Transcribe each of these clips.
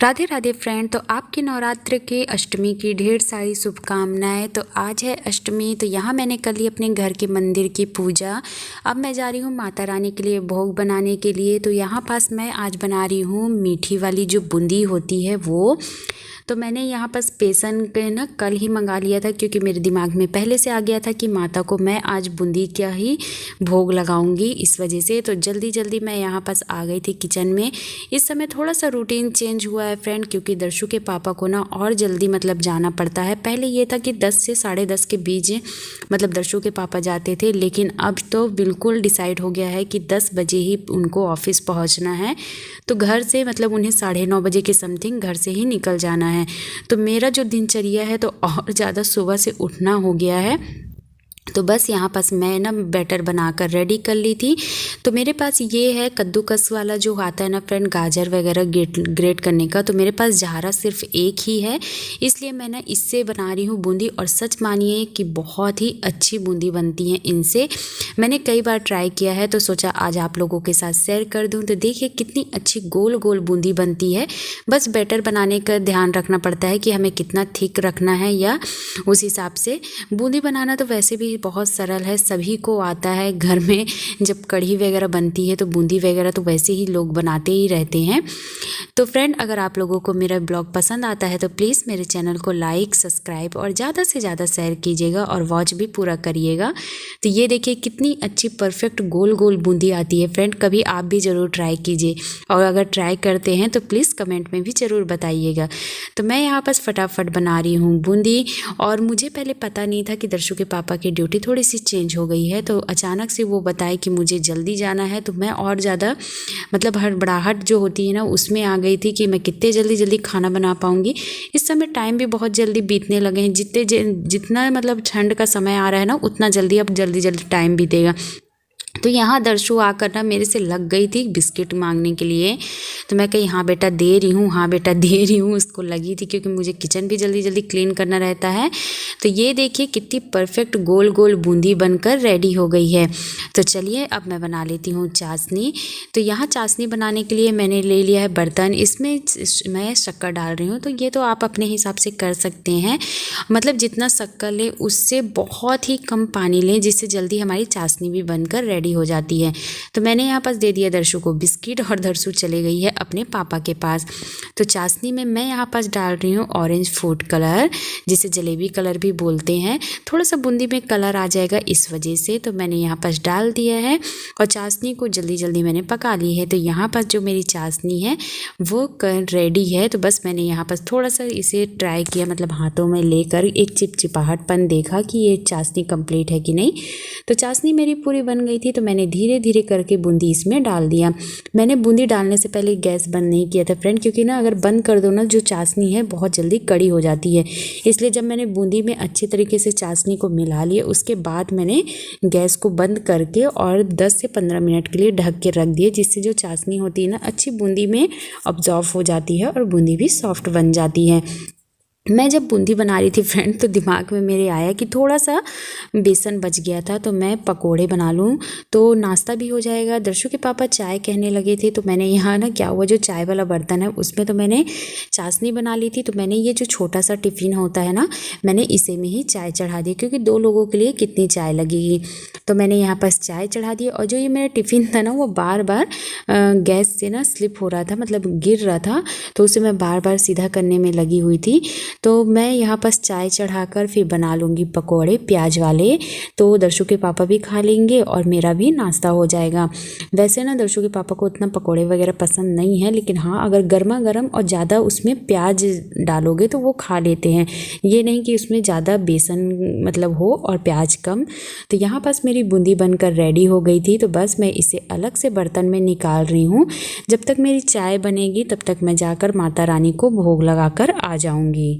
Radhe Radhe friend. तो आपके नवरात्र के अष्टमी की ढेर सारी शुभकामनाएं। तो आज है अष्टमी, तो यहाँ मैंने कर ली अपने घर के मंदिर की पूजा। अब मैं जा रही हूँ माता रानी के लिए भोग बनाने के लिए। तो यहाँ पास मैं आज बना रही हूँ मीठी वाली जो बूंदी होती है वो। तो मैंने यहाँ पास बेसन के ना कल ही मंगा लिया था, क्योंकि मेरे दिमाग में पहले से आ गया था कि माता को मैं आज बूंदी का ही भोग लगाऊंगी, इस वजह से तो जल्दी जल्दी मैं यहाँ पास आ गई थी किचन में। इस समय थोड़ा सा रूटीन चेंज हुआ है फ्रेंड, क्योंकि दर्शु के पापा को ना और जल्दी मतलब जाना पड़ता है। पहले ये था कि 10 से 10:30 के बीच मतलब दर्शु के पापा जाते थे, लेकिन अब तो बिल्कुल डिसाइड हो गया है कि 10 बजे ही उनको ऑफिस पहुँचना है। तो घर से मतलब उन्हें 9:30 बजे के समथिंग घर से ही निकल जाना है। तो मेरा जो दिनचर्या है तो और ज़्यादा सुबह से उठना हो गया है। तो बस यहाँ पास मैं ना बैटर बनाकर रेडी कर ली थी। तो मेरे पास ये है कद्दूकस वाला जो आता है ना फ्रेंड, गाजर वगैरह ग्रेट करने का। तो मेरे पास झारा सिर्फ एक ही है, इसलिए मैं ना इससे बना रही हूँ बूंदी। और सच मानिए कि बहुत ही अच्छी बूंदी बनती है इनसे। मैंने कई बार ट्राई किया है, तो सोचा आज आप लोगों के साथ शेयर कर दूँ। तो देखिए कितनी अच्छी गोल गोल बूंदी बनती है। बस बैटर बनाने का ध्यान रखना पड़ता है कि हमें कितना थिक रखना है, या उस हिसाब से। बूंदी बनाना तो वैसे भी बहुत सरल है, सभी को आता है। घर में जब कढ़ी वगैरह बनती है तो बूंदी वगैरह तो वैसे ही लोग बनाते ही रहते हैं। तो फ्रेंड, अगर आप लोगों को मेरा ब्लॉग पसंद आता है तो प्लीज़ मेरे चैनल को लाइक, सब्सक्राइब और ज़्यादा से ज़्यादा शेयर कीजिएगा और वॉच भी पूरा करिएगा। तो ये देखिए कितनी अच्छी परफेक्ट गोल गोल बूंदी आती है फ्रेंड। कभी आप भी ज़रूर ट्राई कीजिए, और अगर ट्राई करते हैं तो प्लीज़ कमेंट में भी ज़रूर बताइएगा। तो मैं यहाँ पर फटाफट बना रही हूँ बूंदी। और मुझे पहले पता नहीं था कि दर्शु के पापा की ड्यूटी थोड़ी सी चेंज हो गई है। तो अचानक से वो बताए कि मुझे जल्दी जाना है, तो मैं और ज़्यादा मतलब हड़बड़ाहट जो होती है ना उसमें आ गई थी कि मैं कितने जल्दी जल्दी खाना बना पाऊँगी। इस समय टाइम भी बहुत जल्दी बीतने लगे हैं। जितना मतलब ठंड का समय आ रहा है ना, उतना जल्दी अब जल्दी जल्दी टाइम बीतेगा। तो यहाँ दर्शु आकर ना मेरे से लग गई थी बिस्किट मांगने के लिए। तो मैं कही हाँ बेटा दे रही हूँ, हाँ बेटा दे रही हूँ, उसको लगी थी, क्योंकि मुझे किचन भी जल्दी जल्दी क्लीन करना रहता है। तो ये देखिए कितनी परफेक्ट गोल गोल बूंदी बनकर रेडी हो गई है। तो चलिए अब मैं बना लेती हूँ चाशनी। तो यहाँ चाशनी बनाने के लिए मैंने ले लिया है बर्तन, इसमें मैं शक्कर डाल रही हूँ। तो ये तो आप अपने हिसाब से कर सकते हैं, मतलब जितना शक्कर लें उससे बहुत ही कम पानी लें, जिससे जल्दी हमारी चाशनी भी बनकर रेडी हो जाती है। तो मैंने यहाँ पास दे दिया दर्शु को बिस्किट, और दर्शु चले गई है अपने पापा के पास। तो चाशनी में मैं यहाँ पास डाल रही हूँ ऑरेंज फूड कलर, जिसे जलेबी कलर भी बोलते हैं। थोड़ा सा बूंदी में कलर आ जाएगा इस वजह से। तो मैंने यहाँ पास डाल दिया है, और चाशनी को जल्दी जल्दी मैंने पका ली है। तो यहाँ पास जो मेरी चाशनी है वो रेडी है। तो बस मैंने यहाँ पास थोड़ा सा इसे ट्राई किया, मतलब हाथों में लेकर एक चिपचिपाहटपन देखा कि ये चाशनी कंप्लीट है कि नहीं। तो चाशनी मेरी पूरी बन गई थी। तो मैंने धीरे धीरे करके बूंदी इसमें डाल दिया। मैंने बूंदी डालने से पहले गैस बंद नहीं किया था फ्रेंड, क्योंकि ना अगर बंद कर दो ना जो चाशनी है बहुत जल्दी कड़ी हो जाती है। इसलिए जब मैंने बूंदी में अच्छी तरीके से चाशनी को मिला लिया, उसके बाद मैंने गैस को बंद करके और 10 से 15 मिनट के लिए ढक के रख दिए, जिससे जो चाशनी होती है ना अच्छी बूंदी में ऑब्जॉर्व हो जाती है और बूंदी भी सॉफ्ट बन जाती है। मैं जब बूंदी बना रही थी फ्रेंड, तो दिमाग में मेरे आया कि थोड़ा सा बेसन बच गया था, तो मैं पकोड़े बना लूँ तो नाश्ता भी हो जाएगा। दर्शु के पापा चाय कहने लगे थे, तो मैंने यहाँ ना क्या हुआ, जो चाय वाला बर्तन है उसमें तो मैंने चाशनी बना ली थी। तो मैंने ये जो छोटा सा टिफ़िन होता है ना, मैंने इसे में ही चाय चढ़ा दी, क्योंकि 2 लोगों के लिए कितनी चाय लगेगी। तो मैंने यहाँ पास चाय चढ़ा दी, और जो ये मेरा टिफ़िन था ना वो बार बार गैस से ना स्लिप हो रहा था, मतलब गिर रहा था। तो उसे मैं बार बार सीधा करने में लगी हुई थी। तो मैं यहाँ पास चाय चढ़ाकर फिर बना लूँगी पकोड़े प्याज वाले। तो दर्शु के पापा भी खा लेंगे और मेरा भी नाश्ता हो जाएगा। वैसे ना दर्शु के पापा को उतना पकोड़े वगैरह पसंद नहीं है, लेकिन हाँ अगर गर्मा गर्म और ज़्यादा उसमें प्याज डालोगे तो वो खा लेते हैं। ये नहीं कि उसमें ज़्यादा बेसन मतलब हो और प्याज कम। तो यहाँ पास मेरी बूंदी बनकर रेडी हो गई थी। तो बस मैं इसे अलग से बर्तन में निकाल रही हूँ। जब तक मेरी चाय बनेगी तब तक मैं जाकर माता रानी को भोग लगाकर आ जाऊँगी।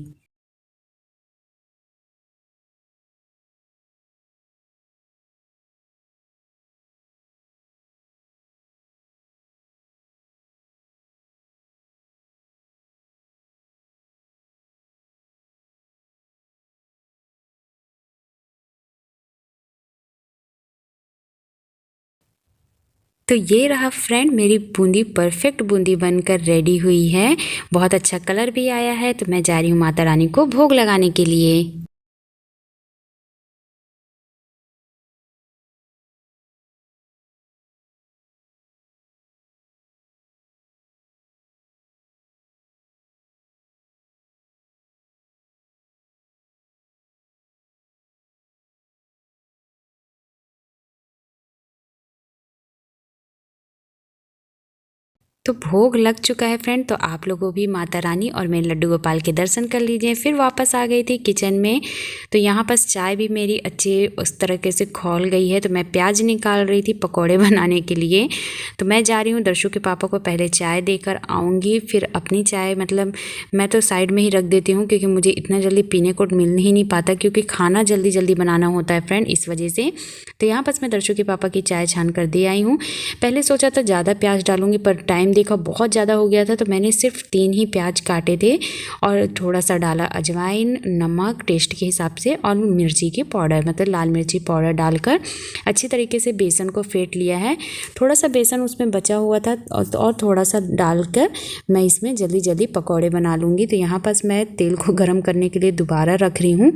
तो ये रहा फ्रेंड मेरी बूंदी, परफेक्ट बूंदी बनकर रेडी हुई है। बहुत अच्छा कलर भी आया है। तो मैं जा रही हूँ माता रानी को भोग लगाने के लिए। तो भोग लग चुका है फ्रेंड। तो आप लोगों भी माता रानी और मेरे लड्डू गोपाल के दर्शन कर लीजिए। फिर वापस आ गई थी किचन में। तो यहाँ पर चाय भी मेरी अच्छी उस तरीके से खौल गई है। तो मैं प्याज निकाल रही थी पकोड़े बनाने के लिए। तो मैं जा रही हूँ दर्शु के पापा को पहले चाय देकर आऊँगी, फिर अपनी चाय मतलब मैं तो साइड में ही रख देती हूँ, क्योंकि मुझे इतना जल्दी पीने को मिल ही नहीं पाता, क्योंकि खाना जल्दी जल्दी बनाना होता है फ्रेंड, इस वजह से। तो यहाँ पर मैं दर्शु के पापा की चाय छान कर दे आई हूँ। पहले सोचा था ज़्यादा प्याज डालूंगी, पर टाइम देखा बहुत ज़्यादा हो गया था, तो मैंने सिर्फ 3 ही प्याज काटे थे और थोड़ा सा डाला अजवाइन, नमक टेस्ट के हिसाब से, और मिर्ची की पाउडर मतलब लाल मिर्ची पाउडर डालकर अच्छी तरीके से बेसन को फेंट लिया है। थोड़ा सा बेसन उसमें बचा हुआ था और थोड़ा सा डालकर मैं इसमें जल्दी जल्दी पकौड़े बना लूँगी। तो यहाँ पर मैं तेल को गर्म करने के लिए दोबारा रख रही हूँ।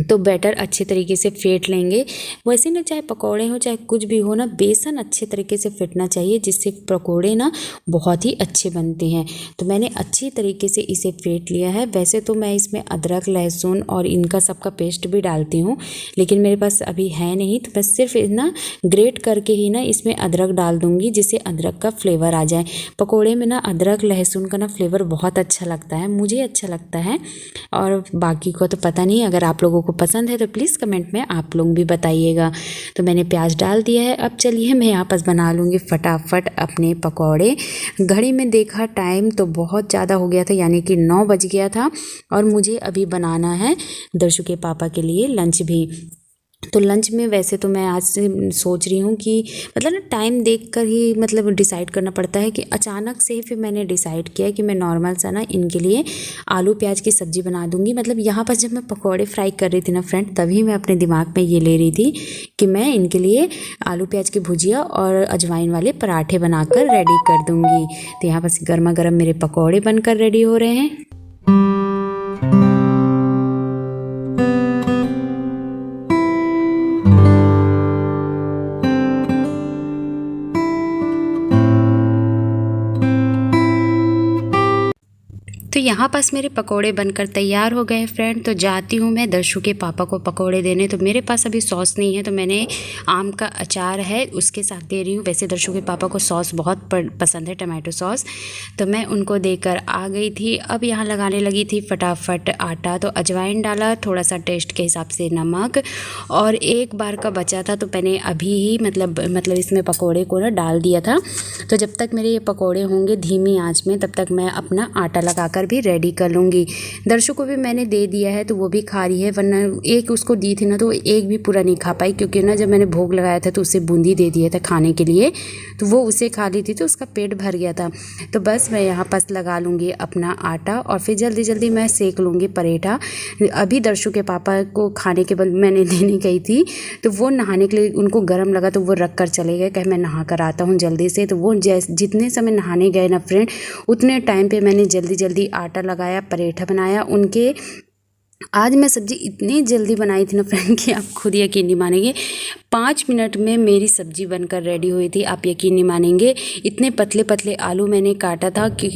तो बैटर अच्छे तरीके से फेंट लेंगे। वैसे ना चाहे पकोड़े हो चाहे कुछ भी हो ना, बेसन अच्छे तरीके से फेंटना चाहिए, जिससे पकोड़े ना बहुत ही अच्छे बनते हैं। तो मैंने अच्छी तरीके से इसे फेंट लिया है। वैसे तो मैं इसमें अदरक लहसुन और इनका सबका पेस्ट भी डालती हूँ, लेकिन मेरे पास अभी है नहीं, तो मैं सिर्फ ना ग्रेट करके ही ना इसमें अदरक डाल दूँगी, जिससे अदरक का फ्लेवर आ जाए। पकोड़े में ना अदरक लहसुन का ना फ्लेवर बहुत अच्छा लगता है, मुझे अच्छा लगता है, और बाकी को तो पता नहीं। अगर आप लोगों को पसंद है तो प्लीज़ कमेंट में आप लोग भी बताइएगा। तो मैंने प्याज डाल दिया है। अब चलिए मैं यहाँ पर बना लूँगी फटाफट अपने पकौड़े। घड़ी में देखा टाइम तो बहुत ज़्यादा हो गया था, यानी कि 9 बज गया था, और मुझे अभी बनाना है दर्शु के पापा के लिए लंच भी। तो लंच में वैसे तो मैं आज से सोच रही हूँ कि मतलब ना टाइम देखकर ही मतलब डिसाइड करना पड़ता है, कि अचानक से ही फिर मैंने डिसाइड किया कि मैं नॉर्मल सा ना इनके लिए आलू प्याज की सब्ज़ी बना दूँगी। मतलब यहाँ पर जब मैं पकौड़े फ्राई कर रही थी ना फ्रेंड, तभी मैं अपने दिमाग में ये ले रही थी कि मैं इनके लिए आलू प्याज की भुजिया और अजवाइन वाले पराठे बनाकर रेडी कर दूँगी। तो यहाँ पर गर्मा गर्म मेरे पकौड़े बनकर रेडी हो रहे हैं। तो यहाँ पास मेरे पकोड़े बनकर तैयार हो गए फ्रेंड। तो जाती हूँ मैं दर्शु के पापा को पकोड़े देने। तो मेरे पास अभी सॉस नहीं है, तो मैंने आम का अचार है उसके साथ दे रही हूँ। वैसे दर्शु के पापा को सॉस बहुत पसंद है, टमाटो सॉस। तो मैं उनको देकर आ गई थी। अब यहाँ लगाने लगी थी फटाफट आटा। तो अजवाइन डाला, थोड़ा सा टेस्ट के हिसाब से नमक, और एक बार का बचा था तो मैंने अभी ही मतलब इसमें पकोड़े को ना डाल दिया था। तो जब तक मेरे ये पकोड़े होंगे धीमी आँच में, तब तक मैं अपना आटा लगाकर भी रेडी कर लूँगी। दर्शु को भी मैंने दे दिया है, तो वो भी खा रही है, वरना एक उसको दी थी ना तो एक भी पूरा नहीं खा पाई, क्योंकि ना जब मैंने भोग लगाया था तो उसे बूंदी दे दिया था खाने के लिए, तो वो उसे खा ली थी, तो उसका पेट भर गया था। तो बस मैं यहाँ पास लगा लूँगी अपना आटा, और फिर जल्दी जल्दी मैं सेक लूँगी पराठा। अभी दर्शु के पापा को खाने के बाद मैंने देने गई थी, तो वो नहाने के लिए उनको गर्म लगा, तो वो रख कर चले गए, कहे मैं नहा कर आता हूँ जल्दी से। तो वो जितने समय नहाने गए ना फ्रेंड, उतने टाइम पे मैंने जल्दी जल्दी आटा लगाया, पराठा बनाया उनके। आज मैं सब्ज़ी इतनी जल्दी बनाई थी ना फ्रेंड कि आप खुद यकीन नहीं मानेंगे। 5 मिनट में मेरी सब्ज़ी बनकर रेडी हुई थी, आप यकीन नहीं मानेंगे। इतने पतले पतले आलू मैंने काटा था कि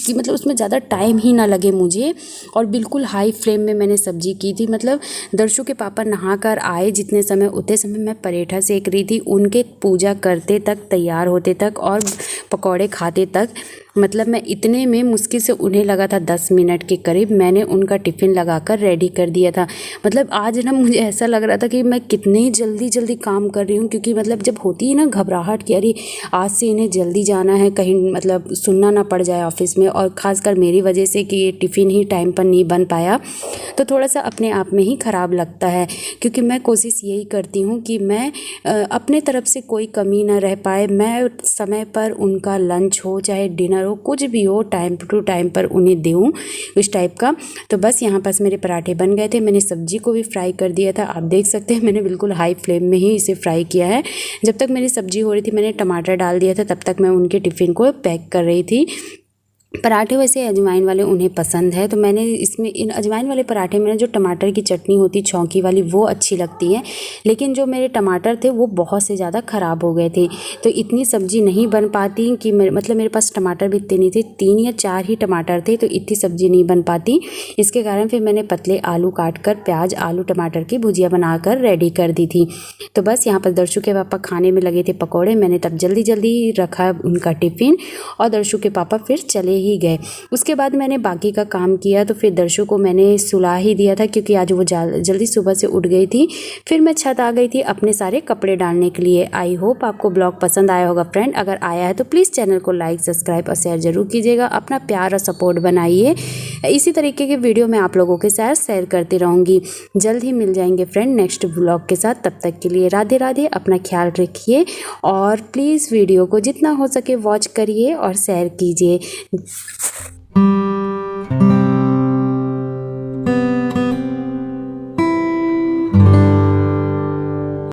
मतलब उसमें ज़्यादा टाइम ही ना लगे मुझे, और बिल्कुल हाई फ्लेम में मैंने सब्ज़ी की थी। मतलब दर्शु के पापा नहा कर आए जितने समय, उतने समय मैं पराठा सेक रही थी, उनके पूजा करते तक, तैयार होते तक और पकौड़े खाते तक। मतलब मैं इतने में मुश्किल से उन्हें लगा था 10 मिनट के करीब, मैंने उनका टिफ़िन लगाकर रेडी कर दिया था। मतलब आज ना मुझे ऐसा लग रहा था कि मैं कितनी जल्दी जल्दी काम कर रही हूँ, क्योंकि मतलब जब होती है ना घबराहट कि अरे आज से इन्हें जल्दी जाना है, कहीं मतलब सुनना ना पड़ जाए ऑफिस में, और ख़ासकर मेरी वजह से कि ये टिफ़िन ही टाइम पर नहीं बन पाया, तो थोड़ा सा अपने आप में ही ख़राब लगता है। क्योंकि मैं कोशिश यही करती हूँ कि मैं अपने तरफ से कोई कमी ना रह पाए, मैं समय पर उनका लंच हो चाहे डिनर हो, कुछ भी हो, टाइम टू टाइम पर उन्हें दूँ, इस टाइप का। तो बस यहाँ पास मेरे पराठे बन गए थे, मैंने सब्जी को भी फ्राई कर दिया था। आप देख सकते हैं मैंने बिल्कुल हाई फ्लेम में ही ही इसे फ्राई किया है। जब तक मेरी सब्जी हो रही थी मैंने टमाटर डाल दिया था, तब तक मैं उनके टिफ़िन को पैक कर रही थी। पराठे वैसे अजवाइन वाले उन्हें पसंद है, तो मैंने इसमें इन अजवाइन वाले पराठे में जो टमाटर की चटनी होती छौंकी वाली वो अच्छी लगती है, लेकिन जो मेरे टमाटर थे वो बहुत से ज़्यादा ख़राब हो गए थे, तो इतनी सब्ज़ी नहीं बन पाती कि मतलब मेरे पास टमाटर भी इतने नहीं थे, 3 या 4 ही टमाटर थे, तो इतनी सब्ज़ी नहीं बन पाती। इसके कारण फिर मैंने पतले आलू काट कर प्याज आलू टमाटर की भुजिया बनाकर रेडी कर दी थी। तो बस यहाँ पर दर्शु के पापा खाने में लगे थे पकौड़े, मैंने तब जल्दी जल्दी रखा उनका टिफ़िन और दर्शु के पापा फिर चले ही गए। उसके बाद मैंने बाकी का काम किया, तो फिर दर्शु को मैंने सुला ही दिया था क्योंकि आज वो जल्दी सुबह से उठ गई थी। फिर मैं छत आ गई थी अपने सारे कपड़े डालने के लिए। आई होप आपको ब्लॉग पसंद आया होगा फ्रेंड। अगर आया है तो प्लीज़ चैनल को लाइक सब्सक्राइब और शेयर ज़रूर कीजिएगा। अपना प्यार और सपोर्ट बनाइए। इसी तरीके के वीडियो मैं आप लोगों के साथ शेयर करती रहूँगी। जल्द ही मिल जाएंगे फ्रेंड नेक्स्ट ब्लॉग के साथ। तब तक के लिए राधे राधे, अपना ख्याल रखिए और प्लीज़ वीडियो को जितना हो सके वॉच करिए और शेयर कीजिए।